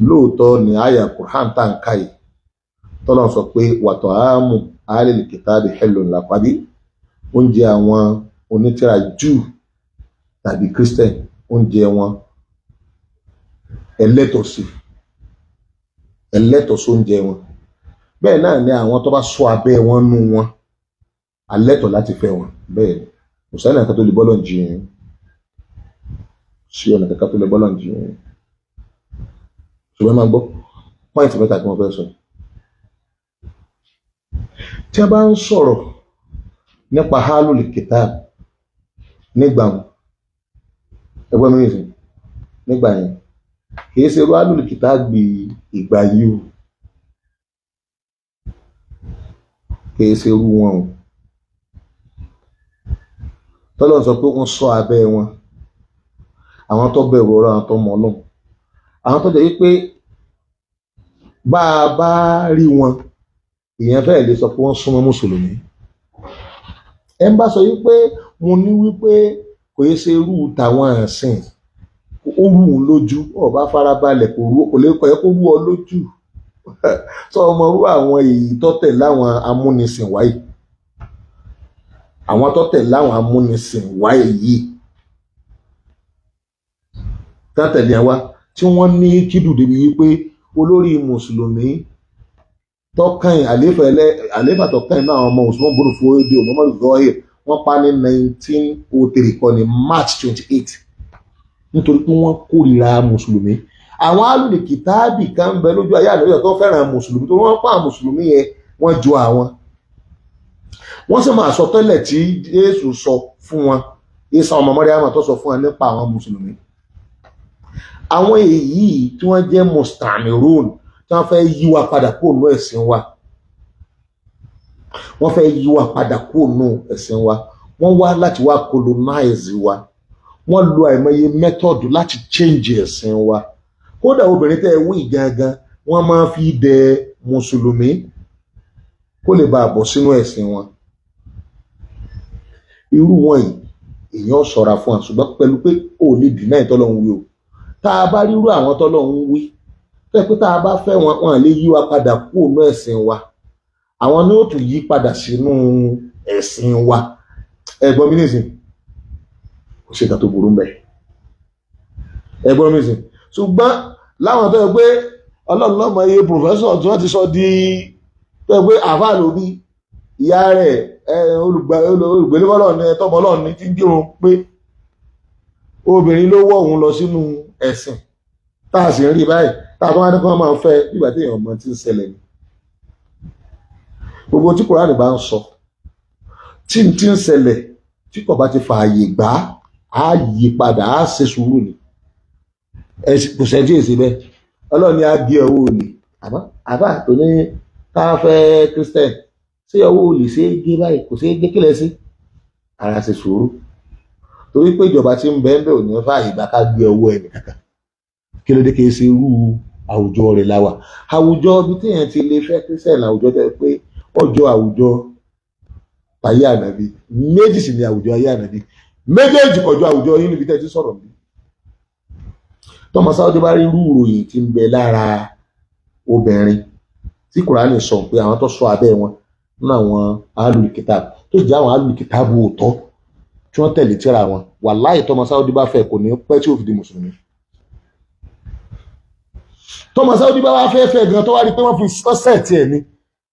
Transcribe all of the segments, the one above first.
lóòótọ́ ni àyà Qur'an tá ń ká yìí tọ́lọ́run sọ pé wàtọ̀ àámù ahlil kitabi hillun lakum àbí oúnjẹ àwọn onítìrà Júù tàbí Christian oúnjẹ wọn ẹlẹ́tọ̀ọ́sí oúnjẹ wọn bẹ́ẹ̀ náà ni àwọn tó bá sọ abẹ́ wọn nú wọn alẹ́tọ̀ láti fẹ́ wọn bẹ́ẹ̀ ni kò sẹ́ni àkàtó lè bọ́lọ̀ jiyàn sí ọ̀nà kankan tó lè bọ́lọ̀ jiyàn ṣùgbọ́n máa gbọ́ pọ́ìntì mẹ́ta tí wọ́n fẹ́ sọ tí a bá ń sọ̀rọ̀ nípa ahlul kitab nígbà wọn ẹgbẹ́ mi nìsín nígbà yẹn kìí ṣe irú ahlul kitab gbé ìgbà yìí o kìí ṣe irú wọn o tọ́lọ́run sọ pé wọ́n sọ abẹ́ wọn àwọn tó bẹ̀rù ọ̀rọ̀ àwọn tó mọ̀ Ọlọ́run àwọn tó jẹ́ wípé bá a bá rí wọn èèyàn fẹ́ẹ̀ lè sọ pé wọ́n súnmọ́ mùsùlùmí ẹ ń bá sọ wípé mo ní wípé kò yẹ ṣe irú tàwọn ẹ̀sìn ó wù ú lójú ọba farabalẹ̀ kò lè kọ́ ẹ kó wù ọ lójú sọ ọmọ irú àwọn èyí tó tẹ̀ láwọn amúnisìn wáyé àwọn tó tẹ̀ láwọn amúnisìn wáyé yìí tátẹ̀lé wa tí wọ́n ní kídù débi wípé olórí mùsùlùmí tọ́kàn àléfà tọ́kàn náà ọmọ Usman gbọ́dọ̀ fún èdè Muhammad Zohir wọ́n pa ní 1903 kọ́ ní March 28 nítorí pé wọ́n kórìíra mùsùlùmí àwọn ahlul kitabi kan ń bẹ lójú ayé àlọ́yọ̀ tó fẹ́ràn mùsùlùmí tó wọ́n pa mùsùlùmí yẹn wọ́n jọ àwọn wọ́n sì máa sọ tẹ́lẹ̀ tí Jésù sọ fún wọn Ìsá ọmọ Màríámà tó sọ fún wọn nípa àwọn mùsùlùmí àwọn èyí tí wọ́n jẹ́ mustamirun tí wọ́n fẹ́ yí wa padà kúrò nínú ẹ̀sìn wa wọ́n fẹ́ yí wa padà kúrò nínú ẹ̀sìn wa wọ́n wá láti wá colonize wa wọ́n lo àìmọye method láti change ẹ̀sìn wa kódà obìnrin tẹ́ ẹ wí gangan wọ́n máa fi dẹ mùsùlùmí kó lè bá a bọ̀ sínú ẹ̀sìn wọn irú wọn yìí èèyàn ṣọ́ra fún wa ṣùgbọ́n pẹ̀lú pé ò lè dìnnà ìtọ́lọ́hún wí o tá a bá rírú àwọn tọ́lọ́hún wí tẹ́ pé tá a bá fẹ́ wọn lè yí wa padà kúrò nínú ẹ̀sìn wa àwọn ni ó tún yí padà sínú ẹ̀sìn wa ẹ̀gbọ́n mi nìsín kò ṣe ìtàn tó burú mbẹ ẹ̀gbọ́n mi nìsín ṣùgbọ́n láwọn tó yẹ pé ọlọ́run lọ́mọ iye pòfẹ́sọ̀ tí wọ́n ti sọ di tó yẹ pé àfáà ló bí ìyá rẹ̀ olùgbélébọ́lọ́ ní tọ́mọlọ́ ní tí ń dírun pé obìnrin ló wọ̀ òun lọ sínú ẹ̀sìn tá a sì ń rí báyìí tá a tó wá ní kí wọ́n máa fẹ́ nígbà tí èèyàn mọ tí ń ṣẹlẹ̀ ni gbogbo tí Kùránì bá ń sọ tí ń ṣẹlẹ̀ tí kò bá ti fààyè gbà á yí padà á ṣe sùúrù ni kò sẹ́ńtì èsì bẹ́ẹ̀ ọlọ́run ni á gbé ọwọ́ òní àbá tó ní ká fẹ́ Christian ṣé ọwọ́ òní ṣe é gé báyìí kò ṣe é gé kílẹ̀ sí ara ṣe sùúrù torí pé ìjọba tí ń bẹ́ẹ̀ ò ní fààyè gbà ká gbé ọwọ́ ẹnì kankan kí ló dé kí n ṣe irú àwùjọ rẹ̀ láwà àwùjọ bí téèyàn ti lè fẹ́ Christian àwùjọ tẹ́ pé ọjọ́ àwùjọ ayé ànábì méjì sì ni àwùjọ ayé ànábì méjèèjì kọjọ àwùjọ yín níbi tẹ́ ti sọ̀rọ̀ bí tọmọ Sáúdí bá rí irú ìròyìn tí ń bẹ lára obìnrin tí Kùránì sọ pé àwọn tó sọ abẹ́ wọn nínú àwọn ahlul kitab tó jẹ́ àwọn ahlul kitab òótọ́ tí wọ́n tẹ̀lé tírà wọn wàláhì tọmọ Sáúdí bá fẹ́ kò ní pẹ́ tí ó fi di mùsùlùmí tọmọ Sáúdí bá wá fẹ́ gan tó wá rí pé wọ́n fi sọ́sẹ̀ tiẹ̀ ni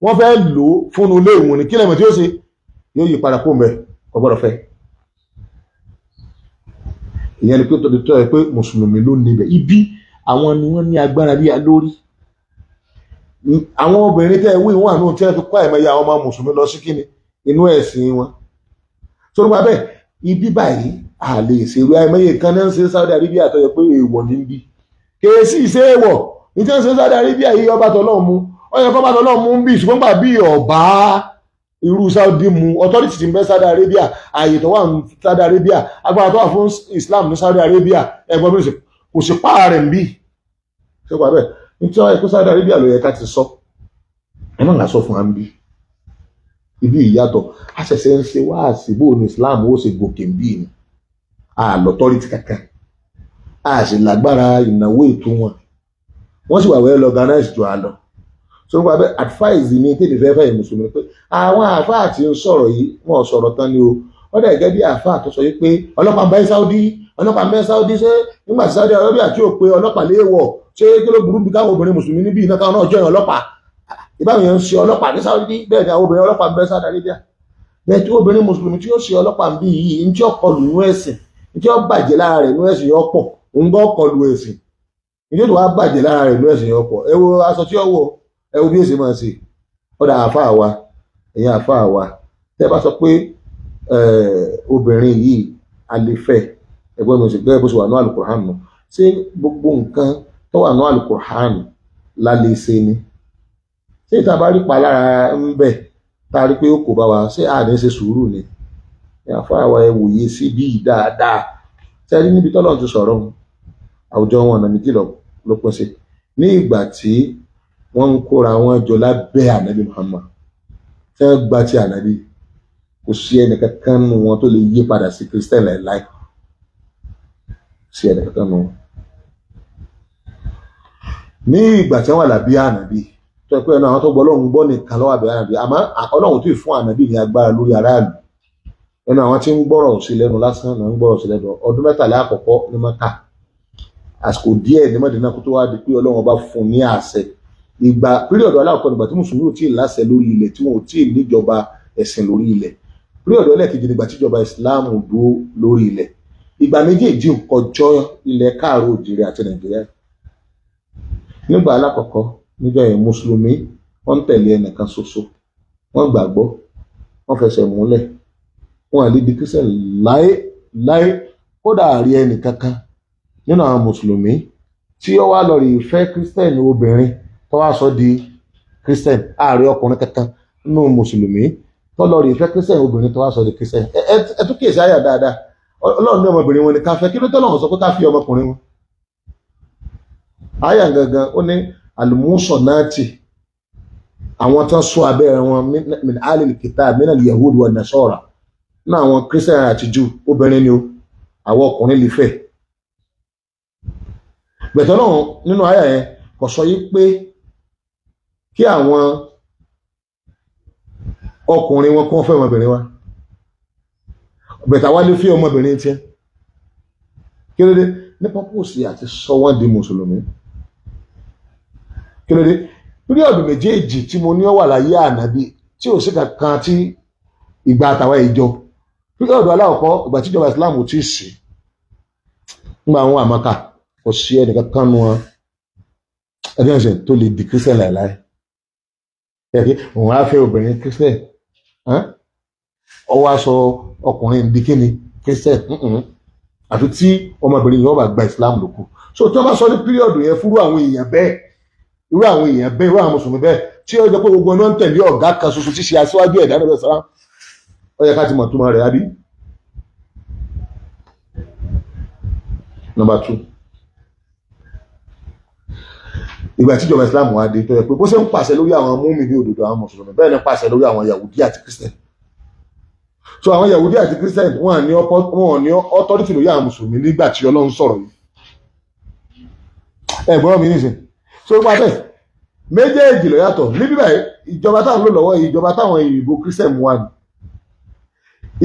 wọ́n fẹ́ lò ó fúnnu ilé ìwọ̀n ní kílẹ̀mọ̀ tí ó ṣe yóò yí padà kó mẹ́ ọgbọ́dọ̀ fẹ́ ìyẹn ni pé tọ́ ẹ pé mùsùlùmí ló níbẹ̀ ibi àwọn ni wọ́n ní agbára bí i lórí àwọn obìnrin tẹ́ wí wọn àánú tí wọ́n fi kọ́ ẹ̀mẹ́yà àwọn ọmọ mùsùlùmí lọ sí kíni inú ẹ̀sìn wọn tó nípa bẹ́ẹ̀ ibi báyìí a lè ṣèrú ẹ̀mẹ́yẹ kan náà ń ṣe Saudi Arabia tó yẹ pé èèwọ̀ ní bí kèésì ṣe èèwọ̀ ní tí wọ́n ṣe Saudi Arabia yìí ọba tọ́lọ́ mu ọyọ kọ́ bá tọ́lọ́ mu ń bí ṣùgbọ́n gbà bí ọba irú Saudi mu authority ti ń bẹ Saudi Arabia ààyè tó wà ní Saudi Arabia agbára tó wà fún Islam ní Saudi Arabia ẹgbọ́n bí kò sí pààrà rẹ̀ ń bí ṣé wà bẹ́ẹ̀ nítorí ọ̀yẹ́ kó Saudi Arabia ló yẹ ká ti sọ ẹ má sọ fún wa ń bí ibi ìyàtọ̀ àṣẹ̀ṣẹ̀ ń ṣe wá síbò ní Islam ó ṣe gòkè ń bí ni àlọ́tọ́rìtì kankan a sì lágbára ìnáwó ètò wọn wọ́n sì wà well organized jù á lọ. So nípa bẹ́ẹ̀ advice mi tèmi fẹ́ fẹ́ mùsùlùmí pé àwọn àáfàá tí ń sọ̀rọ̀ yìí wọ́n sọ̀rọ̀ tán ni o wọ́n dẹ̀ gẹ́gẹ́ bí àáfàá tó sọ yìí pé ọlọ́pàá ń bẹ Saudi ṣé nígbà tí Saudi Arabia tí ò pé ọlọ́pàá léèwọ̀ ṣé kí ló burú bí káwọn obìnrin mùsùlùmí níbí iná káwọn náà jọyìn ọlọ́pàá ìbáwọn yẹn ń ṣe ọlọ́pàá ní Saudi bẹ́ẹ̀ ni àwọn obìnrin ọlọ́pàá ń bẹ Saudi Arabia bẹ́ẹ̀ tí obìnrin mùsùlùmí tí ó ṣe ọlọ́pàá ń bí yìí ní tí ó kọlù nínú ẹ̀sìn ní tí ó bàjẹ́ lára rẹ̀ nínú ẹ̀sìn yọ pọ̀ ń gbọ́ kọlù ẹ̀sìn ní tí ó wá bàjẹ́ lára rẹ̀ nínú ẹ̀sìn yọ pọ̀ ẹ wo aṣọ tí ó wọ̀ ẹ wo bí èsì máa ṣe ọ̀dà àáfàá wa ẹ̀yin àáfàá wa tẹ́ bá sọ pé obìnrin yìí a lè fẹ́ ẹgbẹ́ mi ò sì gbẹ́ bó ṣe wà ní Al-Qur'an nù ṣé gbogbo nǹkan tó wà ní Al-Qur'an la lè ṣe ni ṣé ìta bá rí pa lára ń bẹ̀ tá a rí pé ó kò bá wa ṣé àní ṣe sùúrù ni àáfàá wa ẹ wòye sí bí dáadáa ṣe rí níbi tọ́lọ́run ti sọ̀rọ̀ àwùjọ wọn ọ̀nà méjì ló pín sí ní ìgbà tí wọ́n ń kóra wọn jọ lábẹ́ ànábì Muhammad tí wọ́n gba ti ànábì kò sí ẹnìkankan nù wọn tó lè yí padà sí Christian láìláì sí ẹnìkankan nù wọn. ní ìgbà tí wọ́n wà lábẹ́ ànábì tó pé ẹnu àwọn tó gbọ́ Ọlọ́run gbọ́ nìkan lọ́wọ́ àbẹ́ ànábì àmọ́ Ọlọ́run tó fún ànábì ní agbára lórí aráàlú ẹnu àwọn tí ń gbọ́rọ̀ sí lẹ́nu lásán náà ń gbọ́rọ̀ sí lẹ́nu ọdún 13 àkọ́kọ́ ní Mákà àsìkò díẹ̀ ní Mádínà kó tó wá di pé Ọlọ́run bá fún ní àṣẹ ìgbà píríọ̀dù aláàkọ́ nígbà tí mùsùlùmí ò tí ì láṣẹ lórí ilẹ̀ tí wọn ò tí ì níjọba ẹ̀sìn lórí ilẹ̀ píríọ̀dù ẹlẹ́ẹ̀kejì nígbà tíjọba ìsìláàmù dúró lórí ilẹ̀ ìgbà méjèèjì ń kọjọ́ ilẹ̀ káàró òjìrì àti Nàìjíríà nígbà alákọ̀ọ́kọ́ níjọ yẹn mùsùlùmí wọ́n ń tẹ̀lé ẹnìkan ṣoṣo wọ́n gbàgbọ́ wọ́n fẹsẹ̀ múlẹ̀ wọ́n àlè di kírísítẹ̀n láé kódà àrí ẹnìkankan nínú àwọn mùsùlùmí tí ó wá lọ rí ìfẹ́ kírísítẹ̀n obìnrin tó wá sọ di kírísítẹ̀n ààrẹ ọkùnrin kankan nínú mùsùlùmí tó lọ rí ìfẹ́ kírísítẹ̀n obìnrin tó wá sọ di kírísítẹ̀n ẹ tún kíyèsí àyà dáadáa Ọlọ́run ní ọmọbìnrin wọn ni ká fẹ́ kí ló tọ́lọ́run sọ pé ká fi ọmọkùnrin wọn àyà gangan ó ní al-muhsanati àwọn tó sọ abẹ́rẹ́ wọn min alil kitab min al-yahud wa nasara náà àwọn kírísítẹ̀n àti jù obìnrin ni ó àwọn ọkùnrin lè fẹ́ bẹ̀tẹ̀ náà nínú àyà yẹn kò sọ yí pé kí àwọn ọkùnrin wọn kó fẹ́ ọmọbìnrin wa bẹ̀tẹ̀ wá lè fi ọmọbìnrin tiẹ̀ kí ló dé ní pọ́pọ́sì àti sọ wọ́n di mùsùlùmí kí ló dé píríọ̀dù méjèèjì tí mo ní ó wà láyé ànábì tí ò sí kankan tí ìgbà àtàwọn ìjọ píríọ̀dù aláwọ̀kọ́ ìgbà tíjọba Islam ò tí ì sí nígbà àwọn àmọ́ká kò sí ẹnìkan kan nu wọn ẹgbẹ́ ẹ̀sìn tó lè di Christian láìláì ẹ̀kí òun á fẹ́ obìnrin Christian ọwọ́ aṣọ ọkùnrin di kíni Christian àfi tí ọmọbìnrin yìí wọ́n bá gba Islam lókù so tí wọ́n bá sọ ní píríọ̀dù yẹn fúrú àwọn èèyàn bẹ́ẹ̀ irú àwọn mùsùlùmí bẹ́ẹ̀ tí ó jẹ́ pé gbogbo ọ̀nà ń tẹ̀lé ọ̀gá kan ṣoṣo tí ṣe aṣíwájú ẹ̀dá náà sọ́ra ó yẹ ká ti mọ̀ túmọ̀ rẹ̀ àbí. Number 2 ìgbà tíjọba Islam wá dé tó yẹ pé bó ṣe ń pàṣẹ lórí àwọn mùmínì ní òdodo àwọn mùsùlùmí bẹ́ẹ̀ ni pàṣẹ lórí àwọn Yahudi àti Christian so àwọn Yahudi àti Christian wọn ní authority lórí àwọn mùsùlùmí nígbà tí Ọlọ́run sọ̀rọ̀ yìí ẹ̀gbọ́n mi nìsín so wá bẹ́ẹ̀ méjèèjì ló yàtọ̀ níbí báyìí ìjọba táwọn lò lọ́wọ́ ìjọba táwọn ìbò Christian wà ní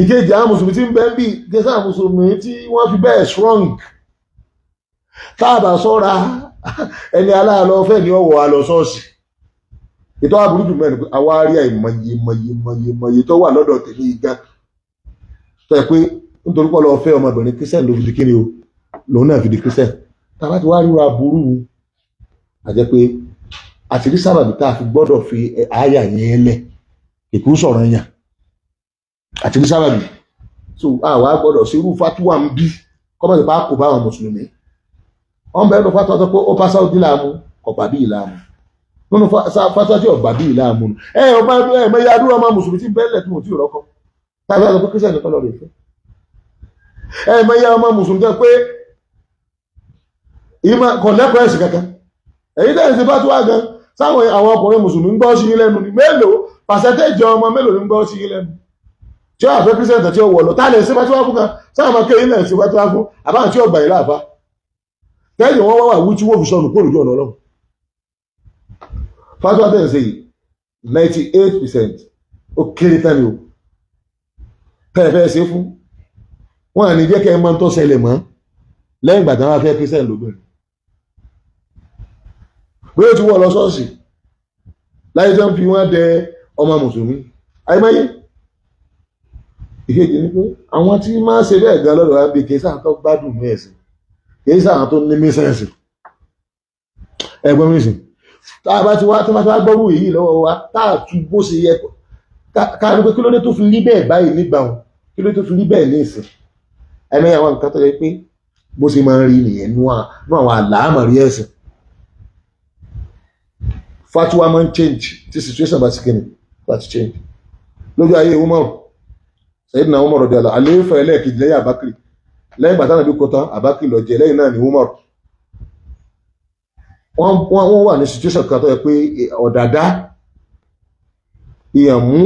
ìkejì àwọn mùsùlùmí tí ń bẹ ń bí gẹ́sà àwọn mùsùlùmí tí wọ́n fi bẹ́ẹ̀ strong táàbà sọ́ra ẹni aláàlọ́ fẹ́ ní ọwọ́ alọ ṣọ́ọ̀ṣì ìtọ́ àbúrú jù mẹ́rin pé àwa rí àìmọye tó wà lọ́dọ̀ tèmi igá tó yẹ pé nítorí pọ́ lọ fẹ́ ọmọbìnrin Christian ló fi di kíni o lòun náà fi di Christian tàbá ti wá ríra burú àjẹ́ pé àti rí sábàbí tá a fi gbọ́dọ̀ fi àyà yẹn lẹ̀ ìkú sọ̀rọ̀ yẹn àti rí sábàbí so àwa gbọ́dọ̀ sí irú fatuwa ń bí kọ́mọ̀tì bá kó bá àwọn mùsùlùmí wọ́n bẹ̀rẹ̀ lọ fatuwa tó pé ó bá Saudi láàmú ọ̀bà bí ìlàmú nínú fatuwa tí ọ̀bà bí ìlàmú ọba ẹ̀mẹ́yà adúrà ọmọ mùsùlùmí tí bẹ́ẹ̀lẹ̀ tí mo ti rọ́kọ́ tàbí àti pé Christian nìkan lọ rẹ̀ fẹ́ ẹ̀mẹ́yà ọmọ mùsùlùmí jẹ́ pé ìmọ̀ kọ̀lẹ́kọ̀ọ́ ẹ̀sìn kankan èyí tẹ́ ìsìn fatuwa gan sáwọn àwọn ọkùnrin mùsùlùmí ń gbọ́ sí yín lẹ́nu ni mélòó pàṣẹ́tẹ́jì ọmọ mélòó ń gbọ́ sí yín lẹ́nu tí ó àfẹ́ Christian tí ó wọ̀ lọ táà lè ṣe fatuwa fún kan sáwọn ọmọ kéyìn lẹ̀ ṣe fatuwa fún àbáwọn tí ó gbà yìí láàfá tẹ́yìn wọ́n wá wí tí wọ́n fi sọnù kó lójú ọ̀nà Ọlọ́run fatuwa tẹ̀ ń ṣe yìí 98% ó kéré tán ni o tẹ́lẹ̀ fẹ́ ṣe fún wọn à ní jẹ́ kẹ́ ẹ mọ́ tó ṣẹlẹ̀ mọ́ lẹ́yìn ìgbà tí wọ́n fẹ́ Christian lóbìnrin bóyá tí wọ́n lọ ṣọ́ọ̀ṣì láyé tó ń fi wọ́n dẹ ọmọ mùsùlùmí àìmọye ìkejì ni pé àwọn tí máa ṣe bẹ́ẹ̀ gan lọ́dọ̀ wa bí kì í sáà tó gbádùn ní ẹ̀sìn kì í sáà tó ní mísẹ̀nsì ẹgbẹ́ mísìn tá a bá ti wá tó bá ti wá gbọ́rù èyí lọ́wọ́ wa tá a tu bó ṣe yẹ ká ní pé kí ló dé tó fi rí bẹ́ẹ̀ báyìí nígbà wọn kí ló dé tó fi rí bẹ́ẹ̀ ní ìsìn ẹ̀mẹ́yà àwọn nǹkan tó yẹ pé bó ṣe máa ń rí nìyẹn nú àwọn àlàámọ̀rí ẹ̀sìn fatuwa máa ń change tí situation bá ti kíni bá ti change lójú ayé Umar Sayyidina Umar radiyallahu àlééfà ẹlẹ́ẹ̀kejì lẹ́yìn Abakiri lẹ́yìn bàtà nàbí kọtán Abakiri lọ jẹ lẹ́yìn náà ni Umar wọ́n wà ní situation kan tó yẹ pé ọ̀dàdá ìyàmú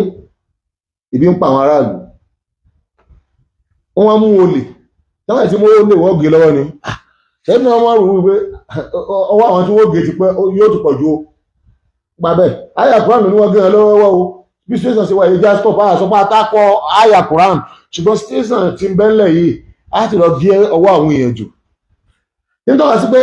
ibi ń pa àwọn aráàlú wọ́n wá mú olè táwọn tí wọ́n lè wọ́n gé lọ́wọ́ ni Sayyidina Umar rú wípé ọwọ́ àwọn tí wọ́n gé ti pẹ́ yóò ti pọ̀ ju o gbàbẹ́ àyà Quran ní wọ́n gé wọn lọ́wọ́ o bí station ṣe wà yìí já stop àyà sọpá àtàkọ́ àyà Quran ṣùgbọ́n station ti ń bẹ́ńlẹ̀ yìí á ti lọ gé ọwọ́ àwọn èèyàn jù nítorí sí pé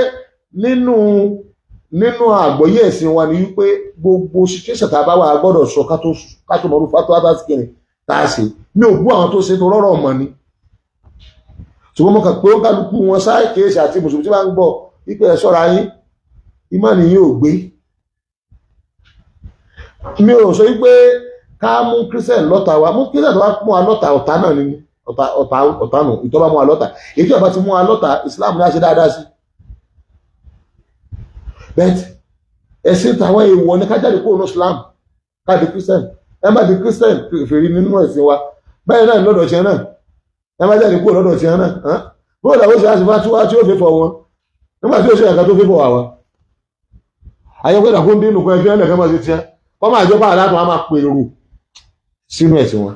nínú àgbọ́yé ẹ̀sìn wa ni wípé gbogbo situation tá a bá wà gbọ́dọ̀ sọ ká tó mọ̀rú fátó abáṣekìnrin tá a ṣe ní òkú àwọn tó ṣe tó rọ́rọ̀ ọmọ ni ṣùgbọ́n mo kàn pé ó kálukú wọn sáì kéèṣì àti mùsùlùmí tí wọ́n ń gbọ́ wípé ẹ ṣọ́ra yín ìmánì yín ò gbé mi ò sọ wípé ká mú Christian lọ́ta wa mú Christian tó wá mú wa lọ́ta ọ̀tá náà ni ọ̀tá nù ìtọ́ bá mú wa lọ́ta èyí tí ọba ti mú wa lọ́ta Islam ní a ṣe dáadáa sí bẹ́ẹ̀ ẹ̀sìn tàwọn èèwọ̀ ní ká jáde kúrò ní Islam ká di Christian ẹ má di Christian fèrè nínú ẹ̀sìn wa bẹ́ẹ̀ náà lọ́dọ̀ tiẹ̀ náà ẹ má jáde kúrò lọ́dọ̀ tiẹ̀ náà bó làwọn ṣe àṣìfà tí ó fẹ́ fọ wọn nígbà tí ó ṣe ẹ̀ka tó fẹ́ fọ wa ayọ́pẹ́dà kó ń dín nùkan ẹgbẹ́ ẹlẹ́kẹ́ máa ṣe tiẹ̀ kọ́ máa jọ bá àlátọ̀ á máa pèrò sínú ẹ̀sìn wọn